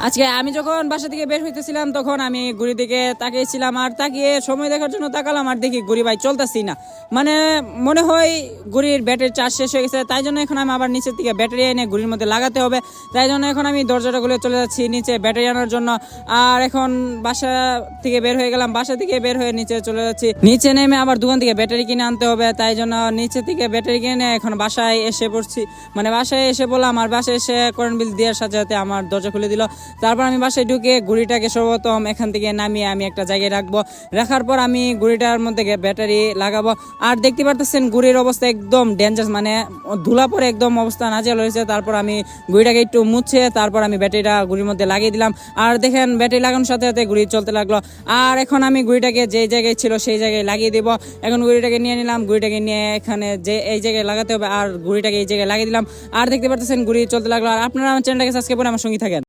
আজকে আমি যখন বাসা থেকে বের হইতেছিলাম তখন আমি ঘড়ির দিকে তাকিয়েছিলাম, আর তাকিয়ে সময় দেখার জন্য তাকালাম, আর দেখি ঘড়ি ভাই চলতেছি না। মানে মনে হয় ঘড়ির ব্যাটারি চার্জ শেষ হয়ে গেছে, তাই জন্য এখন আমি আবার নিচের থেকে ব্যাটারি এনে ঘড়ির মধ্যে লাগাতে হবে। তাই জন্য এখন আমি দরজাটা খুলে চলে যাচ্ছি নিচে ব্যাটারি আনার জন্য। আর এখন বাসা থেকে বের হয়ে গেলাম, বাসা থেকে বের হয়ে নিচে চলে যাচ্ছি। নিচে নেমে আবার দোকান থেকে ব্যাটারি কিনে আনতে হবে, তাই জন্য নিচে থেকে ব্যাটারি কিনে এখন বাসায় এসে পড়ছি। মানে বাসায় এসে বললাম, আর বাসায় এসে কারেন্ট বিল দেওয়ার সাথে সাথে আমার দরজা খুলে দিল। তারপর আমি বাসায় ঢুকে ঘড়িটাকে সর্বপ্রথম এখান থেকে নামিয়ে আমি একটা জায়গায় রাখবো। রাখার পর আমি ঘড়িটার মধ্যে ব্যাটারি লাগাবো। আর দেখতে পারতেছেন ঘড়ির অবস্থা একদম ডেঞ্জারাস, মানে ধুলা পরে একদম অবস্থা নাজেহাল হয়েছে। তারপর আমি ঘড়িটাকে একটু মুছে তারপর আমি ব্যাটারিটা ঘড়ির মধ্যে লাগিয়ে দিলাম। আর দেখেন ব্যাটারি লাগানোর সাথে সাথে ঘড়ি চলতে লাগলো। আর এখন আমি ঘড়িটাকে যে জায়গায় ছিল সেই জায়গায় লাগিয়ে দেব। এখন ঘড়িটাকে নিয়ে নিলাম, ঘড়িটাকে নিয়ে এখানে যে এই জায়গায় লাগাতে হবে, আর ঘড়িটাকে এই জায়গায় লাগিয়ে দিলাম। আর দেখতে পারতেছেন ঘড়ি চলতে লাগলো। আর আপনারা আমার চ্যানেলটাকে সাবস্ক্রাইব করে আমার সঙ্গে থাকেন।